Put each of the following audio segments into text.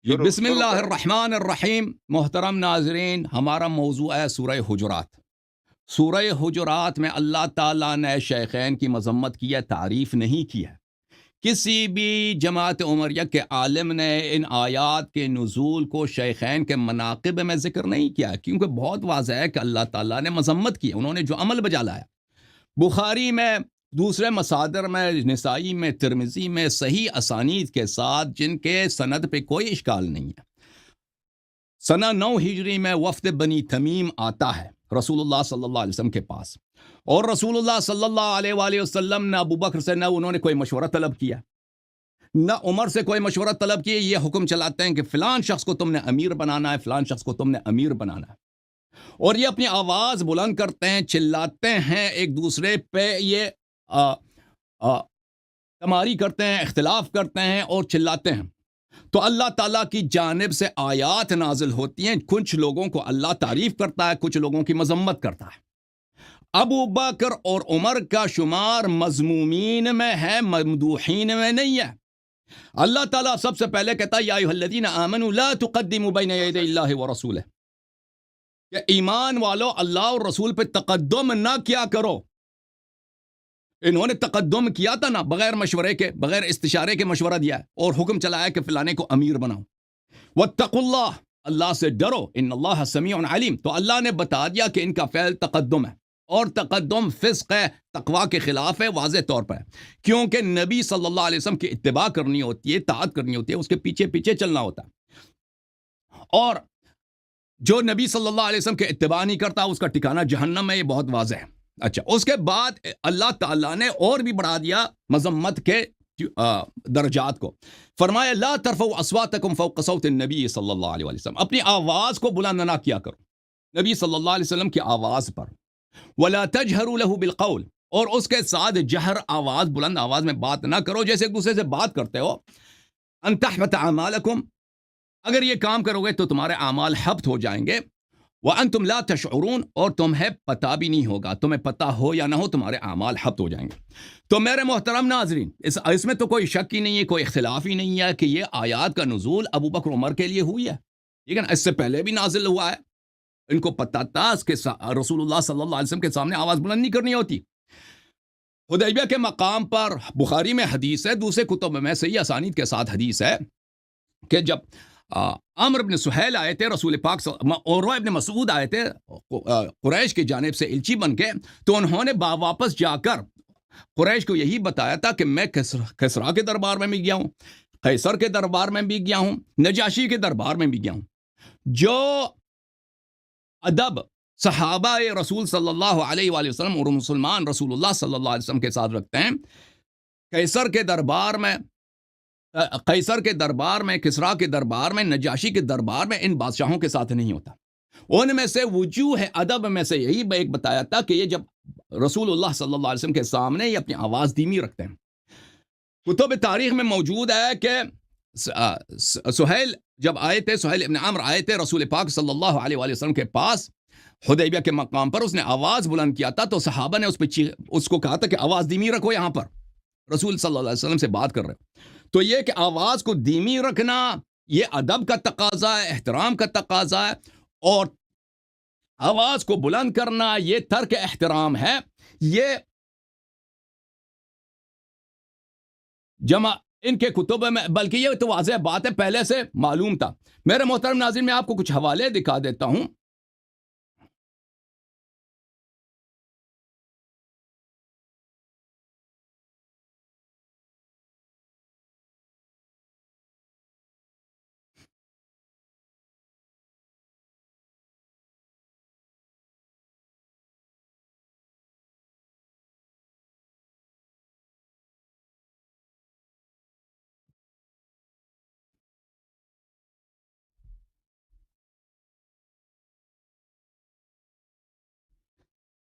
جی شروع بسم شروع اللہ کریں۔ الرحمن الرحیم. محترم ناظرین، ہمارا موضوع ہے سورہ حجرات. سورہ حجرات میں اللہ تعالیٰ نے شیخین کی مذمت کی ہے، تعریف نہیں کی ہے. کسی بھی جماعت عمریہ کے عالم نے ان آیات کے نزول کو شیخین کے مناقب میں ذکر نہیں کیا، کیونکہ بہت واضح ہے کہ اللہ تعالیٰ نے مذمت کی، انہوں نے جو عمل بجا لایا. بخاری میں، دوسرے مصادر میں، نسائی میں، ترمذی میں صحیح اسانید کے ساتھ، جن کے سند پہ کوئی اشکال نہیں ہے. سنہ 9 ہجری میں وفد بنی تمیم آتا ہے رسول اللہ صلی اللہ علیہ وسلم کے پاس، اور رسول اللہ صلی اللہ علیہ وآلہ وسلم نے ابو بکر سے نہ انہوں نے کوئی مشورہ طلب کیا، نہ عمر سے کوئی مشورہ طلب کیا. یہ حکم چلاتے ہیں کہ فلان شخص کو تم نے امیر بنانا ہے، فلان شخص کو تم نے امیر بنانا ہے. اور یہ اپنی آواز بلند کرتے ہیں، چلاتے ہیں ایک دوسرے پہ، یہ تماری کرتے ہیں، اختلاف کرتے ہیں اور چلاتے ہیں. تو اللہ تعالیٰ کی جانب سے آیات نازل ہوتی ہیں، کچھ لوگوں کو اللہ تعریف کرتا ہے، کچھ لوگوں کی مذمت کرتا ہے. ابو بکر اور عمر کا شمار مذمومین میں ہے، ممدوحین میں نہیں ہے. اللہ تعالیٰ سب سے پہلے کہتا ہے یا ایھا الذین آمنوا لا تقدموا بین یدی اللہ ورسولہ، کہ ایمان والو اللہ اور رسول پہ تقدم نہ کیا کرو. انہوں نے تقدم کیا تھا نا، بغیر مشورے کے، بغیر استشارے کے مشورہ دیا ہے اور حکم چلایا کہ فلانے کو امیر بناؤ. واتقوا اللہ، اللہ سے ڈرو، ان اللہ سمیع علیم. تو اللہ نے بتا دیا کہ ان کا فعل تقدم ہے، اور تقدم فسق ہے، تقوی کے خلاف ہے، واضح طور پر ہے. کیونکہ نبی صلی اللہ علیہ وسلم کی اتباع کرنی ہوتی ہے، اطاعت کرنی ہوتی ہے، اس کے پیچھے پیچھے چلنا ہوتا ہے. اور جو نبی صلی اللہ علیہ وسلم کے اتباع نہیں کرتا اس کا ٹھکانہ جہنم ہے، یہ بہت واضح ہے. اچھا، اس کے بعد اللہ تعالیٰ نے اور بھی بڑھا دیا مذمت کے درجات کو. فرمایا لا ترفعوا اصواتکم فوق صوت النبی صلی اللہ علیہ وسلم، اپنی آواز کو بلند نہ کیا کرو نبی صلی اللہ علیہ وسلم کی آواز پر. ولا تجہروا له بالقول، اور اس کے ساتھ جہر آواز، بلند آواز میں بات نہ کرو جیسے ایک دوسرے سے بات کرتے ہو. ان تحبط اعمالکم، اگر یہ کام کرو گے تو تمہارے اعمال حبط ہو جائیں گے. وَأَنْتُمْ لَا تَشْعُرُونَ، اور تمہیں پتہ بھی نہیں ہوگا، تمہیں پتہ ہو یا نہ ہو تمہارے اعمال حبط ہو جائیں گے. تو میرے محترم ناظرین، اس میں تو کوئی شک ہی نہیں ہے، کوئی اختلاف ہی نہیں ہے کہ یہ آیات کا نزول ابو بکر عمر کے لیے ہوئی ہے، ٹھیک ہے نا. اس سے پہلے بھی نازل ہوا ہے، ان کو پتہ تھا اس کے رسول اللہ صلی اللہ علیہ وسلم کے سامنے آواز بلند نہیں کرنی ہوتی. حدیبیہ کے مقام پر بخاری میں حدیث ہے، دوسرے کتب میں صحیح اسانید کے ساتھ حدیث ہے کہ جب عمرو بن سہیل آئے تھے، رسول پاک عروہ ابن مسعود آئے تھے قریش کی جانب سے الچی بن کے، تو انہوں نے واپس جا کر قریش کو یہی بتایا تھا کہ میں کسریٰ کے دربار میں بھی گیا ہوں، قیصر کے دربار میں بھی گیا ہوں، نجاشی کے دربار میں بھی گیا ہوں. جو ادب صحابہ رسول صلی اللہ علیہ وآلہ وسلم اور مسلمان رسول اللہ صلی اللہ علیہ وسلم کے ساتھ رکھتے ہیں، قیصر کے دربار میں، کسریٰ کے دربار میں، نجاشی کے دربار میں ان بادشاہوں کے ساتھ نہیں ہوتا. ان میں سے وجوہ ادب میں سے یہی ایک بتایا تھا کہ یہ جب رسول اللہ صلی اللہ علیہ وسلم کے سامنے یہ اپنی آواز دھیمی رکھتے ہیں. کتب تاریخ میں موجود ہے کہ سہیل جب آئے تھے، سہیل ابن عمرو آئے تھے رسول پاک صلی اللہ علیہ وآلہ وسلم کے پاس حدیبیہ کے مقام پر، اس نے آواز بلند کیا تھا تو صحابہ نے اس کو کہا تھا کہ آواز دھیمی رکھو، یہاں پر رسول صلی اللہ علیہ وسلم سے بات کر رہے ہو. تو یہ کہ آواز کو دھیمی رکھنا یہ ادب کا تقاضا ہے، احترام کا تقاضا ہے، اور آواز کو بلند کرنا یہ ترک احترام ہے. یہ جمع ان کے کتب میں، بلکہ یہ تو واضح بات ہے، پہلے سے معلوم تھا. میرے محترم ناظرین، میں آپ کو کچھ حوالے دکھا دیتا ہوں.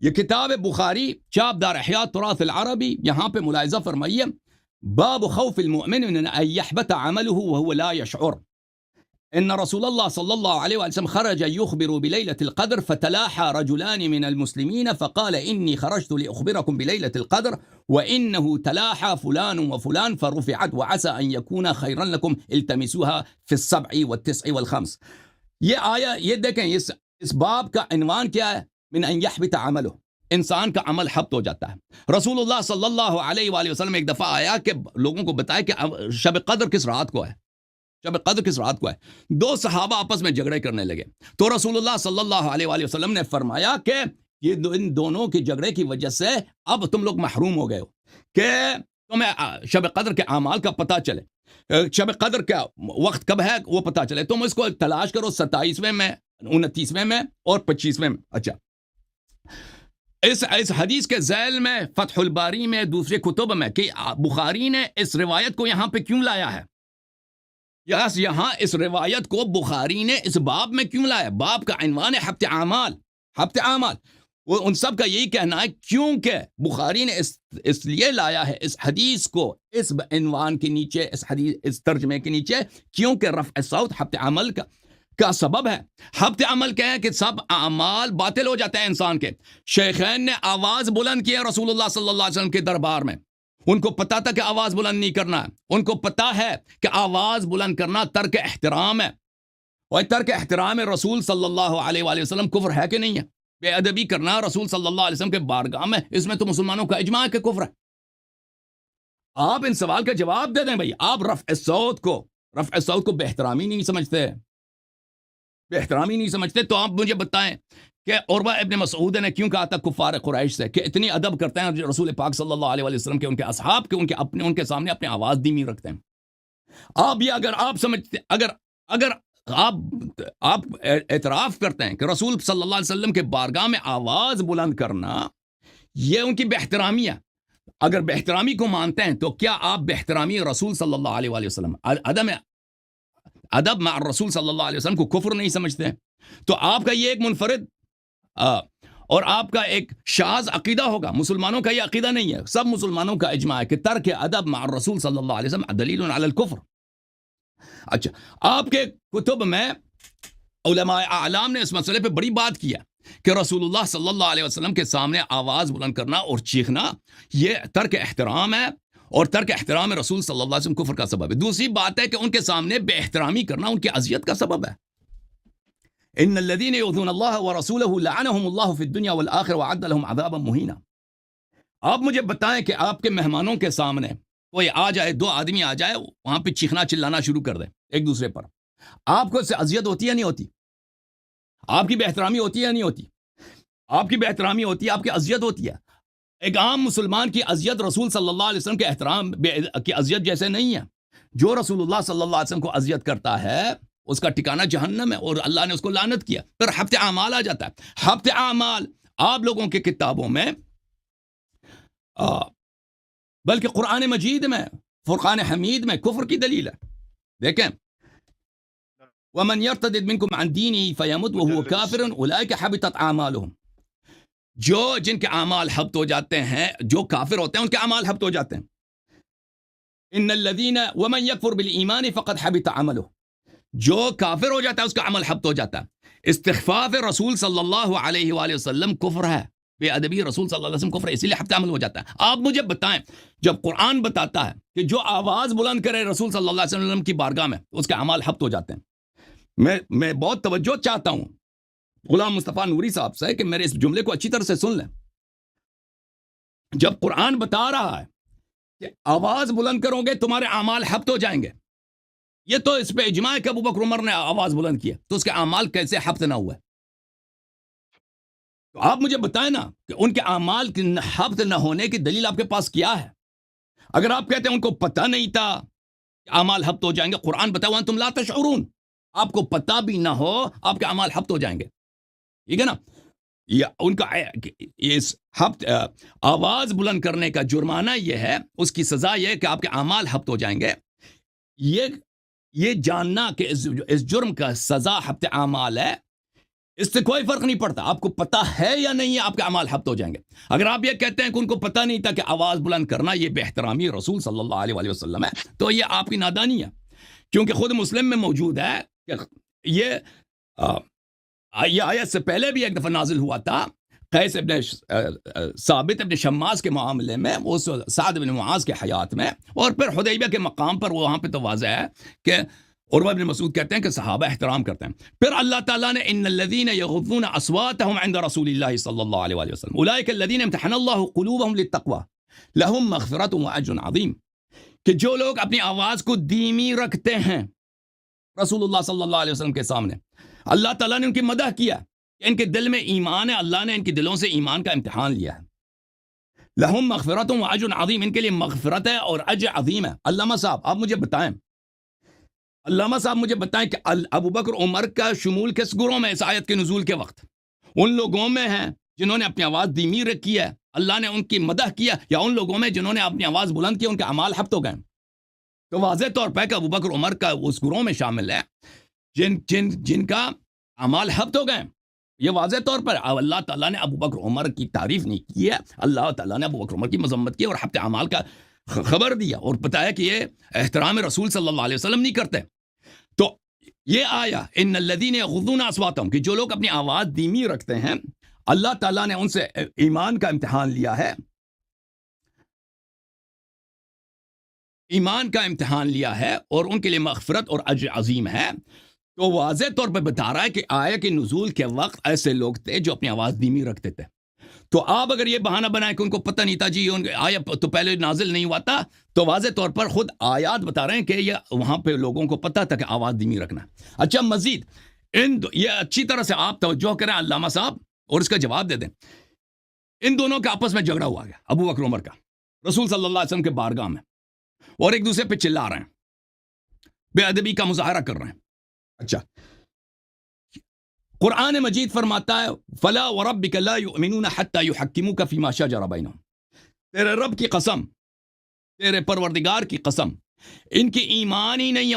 یہ کتاب بخاری چاپ دار احیاء تراث العربی، یہاں پہ ملاحظہ فرمائیے، باب خوف المؤمن ان یحبط عمله وهو لا يشعر. ان رسول الله صلى الله عليه وسلم خرج يخبر بليلة القدر فتلاحى رجلان من المسلمين فقال إني خرجت لأخبركم بليلة القدر وإنه تلاحى فلان وفلان فرفعت وعسى أن يكون خيرا لكم التمسوها في 7 و9 و5. یہ آیا یہ دیکھیں اس باب کا عنوان کیا ہے؟ من ان يحبط عمله، انسان کا عمل حبط ہو جاتا ہے. رسول اللہ صلی اللہ علیہ وآلہ وسلم ایک دفعہ آیا کہ لوگوں کو بتایا کہ شب قدر کس رات کو ہے، شب قدر کس رات کو ہے. دو صحابہ آپس میں جھگڑے کرنے لگے تو رسول اللہ صلی اللہ علیہ وآلہ وسلم نے فرمایا کہ یہ ان دونوں کے جھگڑے کی وجہ سے اب تم لوگ محروم ہو گئے ہو کہ تمہیں شب قدر کے اعمال کا پتہ چلے، شب قدر کا وقت کب ہے وہ پتہ چلے. تم اس کو تلاش کرو 27ویں میں، 29ویں میں اور 25ویں میں. اچھا، اس حدیث کے ذیل میں فتح الباری میں دوسرے کتب میں کہ بخاری نے اس روایت کو یہاں پہ کیوں لایا ہے، یہاں اس روایت کو بخاری نے اس باب میں کیوں لایا؟ باب کا عنوان ہے حبط اعمال، حبط اعمال. وہ ان سب کا یہی کہنا ہے کیونکہ بخاری نے اس لیے لایا ہے اس حدیث کو اس عنوان کے نیچے، اس ترجمے کے نیچے، کیونکہ رفع صوت حبط عمل کا سبب ہے. حبط عمل کیا ہے کہ سب اعمال باطل ہو جاتے ہیں انسان کے. شیخین نے آواز بلند کی ہے رسول اللہ صلی اللہ علیہ وسلم کے دربار میں، ان کو پتا تھا کہ آواز بلند نہیں کرنا ہے، ان کو پتا ہے کہ آواز بلند کرنا ترک احترام ہے، اور ترک احترام رسول صلی اللہ علیہ وآلہ وسلم کفر ہے کہ نہیں ہے؟ بے ادبی کرنا رسول صلی اللہ علیہ وسلم کے بارگاہ میں، اس میں تو مسلمانوں کا اجماع ہے کہ کفر ہے. آپ ان سوال کا جواب دے دیں بھائی. آپ رفع صوت کو بے احترامی نہیں سمجھتے، بے احترامی نہیں سمجھتے تو آپ مجھے بتائیں کہ عروہ ابن مسعود نے کیوں کہا تھا کفار قریش سے کہ اتنی ادب کرتے ہیں رسول پاک صلی اللہ علیہ وسلم کے، ان کے اصحاب کے، ان کے سامنے اپنے آواز دھیمی رکھتے ہیں. آپ یہ اگر آپ سمجھتے، اگر آپ اعتراف کرتے ہیں کہ رسول صلی اللہ علیہ وسلم کے بارگاہ میں آواز بلند کرنا یہ ان کی بے احترامی ہے، اگر بے احترامی کو مانتے ہیں تو کیا آپ بے احترامی رسول صلی اللہ علیہ وآلہ وسلم، ادب مع الرسول صلی اللہ علیہ وسلم کو کفر نہیں سمجھتے ہیں؟ تو آپ کا یہ ایک منفرد اور آپ کا ایک شاذ عقیدہ ہوگا. مسلمانوں کا یہ عقیدہ نہیں ہے، سب مسلمانوں کا اجماع ہے کہ ترک ادب مع الرسول صلی اللہ علیہ وسلم دلیل علی الکفر. اچھا، آپ کے کتب میں علماء اعلام نے اس مسئلے پہ بڑی بات کیا کہ رسول اللہ صلی اللہ علیہ وسلم کے سامنے آواز بلند کرنا اور چیخنا یہ ترک احترام ہے، اور ترک احترام رسول صلی اللہ علیہ وسلم کفر کا سبب ہے. دوسری بات ہے کہ ان کے سامنے بے احترامی کرنا ان کی اذیت کا سبب ہے. ان الذين يؤذون الله ورسوله لعنهم الله في الدنيا والآخرة وأعد لهم عذابا مهينا. آپ مجھے بتائیں کہ آپ کے مہمانوں کے سامنے کوئی آ جائے، دو آدمی آ جائے، وہاں پہ چیخنا چلانا شروع کر دے ایک دوسرے پر، آپ کو اس سے اذیت ہوتی ہے نہیں ہوتی؟ آپ کی بے احترامی ہوتی ہے نہیں ہوتی؟ آپ کی بے احترامی ہوتی ہے، آپ کی اذیت ہوتی ہے. ایک عام مسلمان کی اذیت رسول صلی اللہ علیہ وسلم کے احترام کی اذیت جیسے نہیں ہے. جو رسول اللہ صلی اللہ علیہ وسلم کو اذیت کرتا ہے اس کا ٹھکانہ جہنم ہے، اور اللہ نے اس کو لعنت کیا. پھر حبط اعمال آ جاتا ہے. حبط اعمال آپ لوگوں کے کتابوں میں بلکہ قرآن مجید میں، فرقان حمید میں کفر کی دلیل ہے. دیکھیں، وَمَنْ يَرْتَدِدْ مِنْكُمْ عَنْ دِينِهِ فَيَمُتْ وَهُوَ كَافِرٌ أُولَئِكَ حَبِطَتْ أَعْمَالُهُم. جن کے اعمال حبط ہو جاتے ہیں، جو کافر ہوتے ہیں ان کے اعمال حبط ہو جاتے ہیں. إِنَّ الَّذِينَ وَمَنْ يَكْفُرْ بِالْإِيمَانِ فَقَدْ حَبِطَ عَمَلُهُ. جو کافر ہو جاتا ہے اس کا عمل حبط ہو جاتا ہے. استخفاف رسول صلی اللہ علیہ وآلہ وسلم کفر ہے، بے ادبی رسول صلی اللہ علیہ وسلم کفر ہے، اسی لیے حبط عمل ہو جاتا ہے. آپ مجھے بتائیں، جب قرآن بتاتا ہے کہ جو آواز بلند کرے رسول صلی اللہ علیہ وسلم کی بارگاہ میں اس کے اعمال حبط ہو جاتے ہیں. میں بہت توجہ چاہتا ہوں غلام مصطفیٰ نوری صاحب سے کہ میرے اس جملے کو اچھی طرح سے سن لیں. جب قرآن بتا رہا ہے کہ آواز بلند کرو گے تمہارے اعمال حبط ہو جائیں گے، یہ تو اس پہ اجماع ہے کہ ابو بکر عمر نے آواز بلند کیا، تو اس کے اعمال کیسے حبط نہ ہوئے؟ تو آپ مجھے بتائیں نا کہ ان کے اعمال کے حبط نہ ہونے کی دلیل آپ کے پاس کیا ہے؟ اگر آپ کہتے ہیں ان کو پتہ نہیں تھا کہ اعمال حبط ہو جائیں گے، قرآن بتا ہوا تم لا تشعرون، آپ کو پتہ بھی نہ ہو آپ کے اعمال حبط ہو جائیں گے. ٹھیک ہے نا؟ ان کا اس حبط آواز بلند کرنے کا جرمانہ یہ ہے، اس کی سزا یہ ہے کہ آپ کے اعمال حبط ہو جائیں گے. یہ جاننا کہ اس جرم کا سزا حبط اعمال ہے، اس سے کوئی فرق نہیں پڑتا آپ کو پتہ ہے یا نہیں ہے، آپ کے اعمال حبط ہو جائیں گے. اگر آپ یہ کہتے ہیں کہ ان کو پتہ نہیں تھا کہ آواز بلند کرنا یہ بے احترامی رسول صلی اللہ علیہ وآلہ وسلم ہے، تو یہ آپ کی نادانی ہے. کیونکہ خود مسلم میں موجود ہے کہ یہ آیت سے پہلے بھی ایک دفعہ نازل ہوا تھا قیس ابن ثابت ابن شماس کے معاملے میں، وہ سعد بن معاذ کے حیات میں، اور پھر حدیبیہ کے مقام پر وہاں پہ تو واضح ہے کہ عروہ بن مسعود کہتے ہیں کہ صحابہ احترام کرتے ہیں. پھر اللہ تعالیٰ نے ان الذین یغضون اصواتهم عند رسول اللہ صلی اللہ علیہ وآلہ وسلم اولئک الذین امتحن اللہ قلوبهم للتقوی لهم مغفرۃ واجر عظیم، کہ جو لوگ اپنی آواز کو دھیمی رکھتے ہیں رسول اللہ صلی اللہ علیہ وسلم کے سامنے، اللہ تعالیٰ نے ان کی مدح کیا کہ ان کے دل میں ایمان ہے، اللہ نے ان کے دلوں سے ایمان کا امتحان لیا ہے. لہم مغفرۃ واجر عظیم، ان کے لیے مغفرت ہے اور اجر عظیم ہے. علامہ صاحب آپ مجھے بتائیں کہ ابو بکر عمر کا شمول کس گروہ میں اس آیت کے نزول کے وقت؟ ان لوگوں میں ہیں جنہوں نے اپنی آواز دھیمی رکھی ہے، اللہ نے ان کی مدح کیا، یا ان لوگوں میں جنہوں نے اپنی آواز بلند کی ان کے اعمال حبط ہو گئے؟ تو واضح طور پہ کہ ابو بکر عمر کا اس گروہ میں شامل ہے جن کا اعمال حبط ہو گئے. یہ واضح طور پر اللہ تعالیٰ نے ابو بکر عمر کی تعریف نہیں کی ہے، اللہ تعالیٰ نے ابو بکر عمر کی مذمت کی اور حبط اعمال کا خبر دیا اور بتایا کہ یہ احترام رسول صلی اللہ علیہ وسلم نہیں کرتے. تو یہ آیا ان الذین یغضون اصواتهم، کہ جو لوگ اپنی آواز دھیمی رکھتے ہیں اللہ تعالیٰ نے ان سے ایمان کا امتحان لیا ہے، ایمان کا امتحان لیا ہے اور ان کے لیے مغفرت اور اجر عظیم ہے. تو واضح طور پر بتا رہا ہے کہ آیت کے نزول کے وقت ایسے لوگ تھے جو اپنی آواز دھیمی رکھتے تھے. تو آپ اگر یہ بہانہ بنائیں کہ ان کو پتہ نہیں تھا جی آیت تو پہلے نازل نہیں ہوا تھا، تو واضح طور پر خود آیات بتا رہے ہیں کہ یہ وہاں پہ لوگوں کو پتہ تھا کہ آواز دھیمی رکھنا. اچھا مزید یہ اچھی طرح سے آپ توجہ کریں علامہ صاحب اور اس کا جواب دے دیں. ان دونوں کے آپس میں جھگڑا ہوا گیا، ابو بکر عمر کا رسول صلی اللہ علیہ وسلم کے بارگاہ میں، اور ایک دوسرے پہ چلا رہے ہیں، بے ادبی کا مظاہرہ کر رہے ہیں. اچھا قرآن مجید فرماتا ہے فلا وربک لا یؤمنون حتی یحکموک فیما شجر بینہم، تیرے رب کی قسم، تیرے پروردگار کی قسم، ان کی ایمان ہی نہیں ہے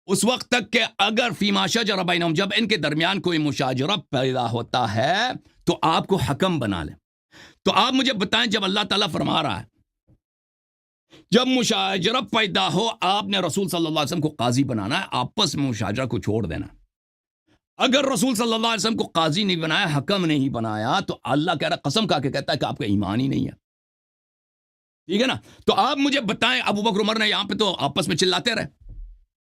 اس وقت تک کہ اگر فیما شجر بینہم، جب ان کے درمیان کوئی مشاجرہ پیدا ہوتا ہے تو آپ کو حکم بنا لیں. تو آپ مجھے بتائیں جب اللہ تعالیٰ فرما رہا ہے جب مشاجرہ پیدا ہو آپ نے رسول صلی اللہ علیہ وسلم کو قاضی بنانا ہے، آپس میں مشاجرہ کو چھوڑ دینا. اگر رسول صلی اللہ علیہ وسلم کو قاضی نہیں بنایا، حکم نہیں بنایا، تو اللہ کہہ رہا قسم کھا کے کہتا ہے کہ آپ کا ایمان ہی نہیں ہے. ٹھیک ہے نا؟ تو آپ مجھے بتائیں ابو بکر عمر نے یہاں پہ تو آپس میں چلاتے رہے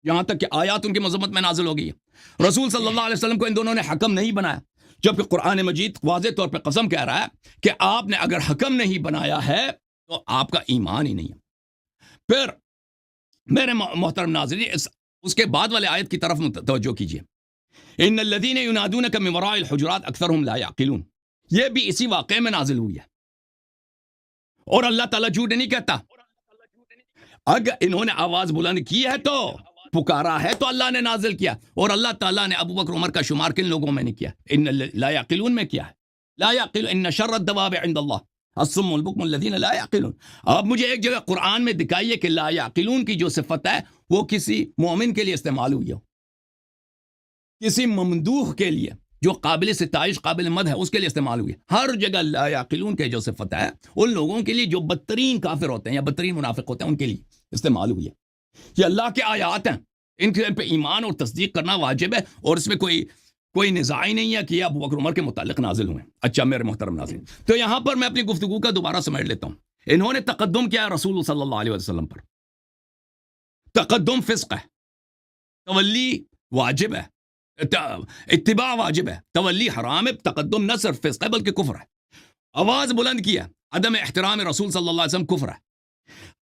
یہاں تک کہ آیات ان کی مذمت میں نازل ہو گئی ہے. رسول صلی اللہ علیہ وسلم کو ان دونوں نے حکم نہیں بنایا، جبکہ قرآن مجید واضح طور پہ قسم کہہ رہا ہے کہ آپ نے اگر حکم نہیں بنایا ہے تو آپ کا ایمان ہی نہیں ہے. پھر میرے محترم ناظرین اس کے بعد والے آیت کی طرف توجہ کیجیے. ان الذین ینادونک من وراء الحجرات اکثرهم لا یعقلون، یہ بھی اسی واقعے میں نازل ہوئی ہے اور اللہ تعالیٰ جھوٹ نہیں کہتا. اگر انہوں نے آواز بلند کی ہے تو پکارا ہے تو اللہ نے نازل کیا، اور اللہ تعالیٰ نے ابو بکر عمر کا شمار کن لوگوں میں نے کیا؟ ان لا یعقلون میں کیا ہے. لا یعقل ان شر الدواب عند اللہ الصم البکم الذین لا یعقلون. آپ مجھے ایک جگہ قرآن میں دکھائیے کہ لا یعقلون کی جو صفت ہے وہ کسی مومن کے لیے استعمال ہوئی ہو، کسی ممدوح کے لیے جو قابل ستائش قابل مدح ہے اس کے لیے استعمال ہوئی. ہر جگہ لا یعقلون کے جو صفت ہے ان لوگوں کے لیے جو بدترین کافر ہوتے ہیں یا بدترین منافق ہوتے ہیں ان کے لیے استعمال ہوئی ہے. یہ اللہ کے آیات ہیں، ان کے پہ ایمان اور تصدیق کرنا واجب ہے، اور اس میں کوئی نزاع ہی نہیں ہے کہ یہ ابو بکر عمر کے متعلق نازل ہوئے. اچھا میرے محترم ناظرین، تو یہاں پر میں اپنی گفتگو کا دوبارہ سمیٹ لیتا ہوں. انہوں نے تقدم کیا ہے رسول صلی اللہ علیہ وسلم پر. تقدم فسق ہے، تولی واجب ہے، اتباع واجب ہے، تولی حرام ہے. تقدم نہ صرف فسق ہے بلکہ کفر ہے. آواز بلند کیا، عدم احترام رسول صلی اللہ علیہ وسلم کفر ہے،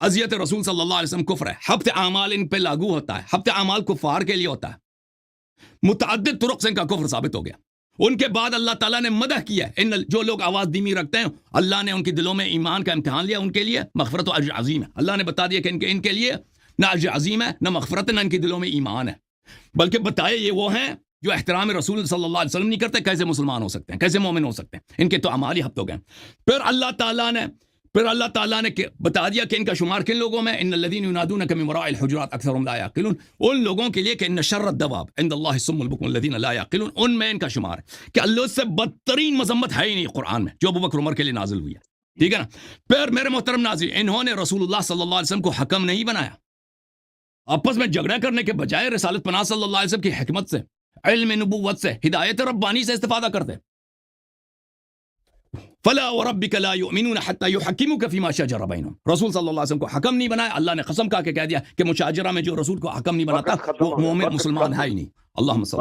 اذیت رسول صلی اللہ علیہ وسلم کفر ہے. حبط اعمال ان پہ لاگو ہوتا ہے، حبط اعمال کفار کے لیے ہوتا ہے. متعدد طرق سے ان کا کفر ثابت ہو گیا. ان کے بعد اللہ تعالیٰ نے مدح کیا ہے ان جو لوگ آواز دھیمی رکھتے ہیں اللہ نے ان کے دلوں میں ایمان کا امتحان لیا، ان کے لیے مغفرت و اجر عظیم ہے. اللہ نے بتا دیا کہ ان کے لیے نہ اجر عظیم ہے، نہ مغفرت، نہ ان کے دلوں میں ایمان ہے. بلکہ بتائے یہ وہ ہیں جو احترام رسول صلی اللہ علیہ وسلم نہیں کرتے. کیسے مسلمان ہو سکتے ہیں، کیسے مومن ہو سکتے ہیں؟ ان کے تو اعمال ہی حبط ہو گئے. پھر اللہ تعالیٰ نے بتا دیا کہ ان کا شمار کن لوگوں میں، ان الذین ینادونک من وراء الحجرات اکثرهم لا یعقلون، ان لوگوں کے لیے کہ ان شر الدواب عند اللہ الصم البکم الذین لا یعقلون، ان میں ان کا شمار ہے کہ اللہ سے بدترین مذمت ہے ہی نہیں قرآن میں جو ابو بکر عمر کے لیے نازل ہوئی ہے. ٹھیک ہے نا؟ پھر میرے محترم ناظرین، انہوں نے رسول اللہ صلی اللہ علیہ وسلم کو حکم نہیں بنایا. آپس میں جھگڑا کرنے کے بجائے رسالت پناہ صلی اللہ علیہ وسلم کی حکمت سے، علم نبوت سے، ہدایت ربانی سے استفادہ کرتے. فلا وربک لا یؤمنون حتی یحکموک فیما شجر بینہم. رسول صلی اللہ علیہ وسلم کو حکم نہیں بنایا. اللہ نے قسم کھا کے کہہ دیا کہ مشاجرہ میں جو رسول کو حکم نہیں بناتا وقت ختم وہ ہو گیا، مومن وقت مسلمان ختم. ہے ہی نہیں. اللہم صل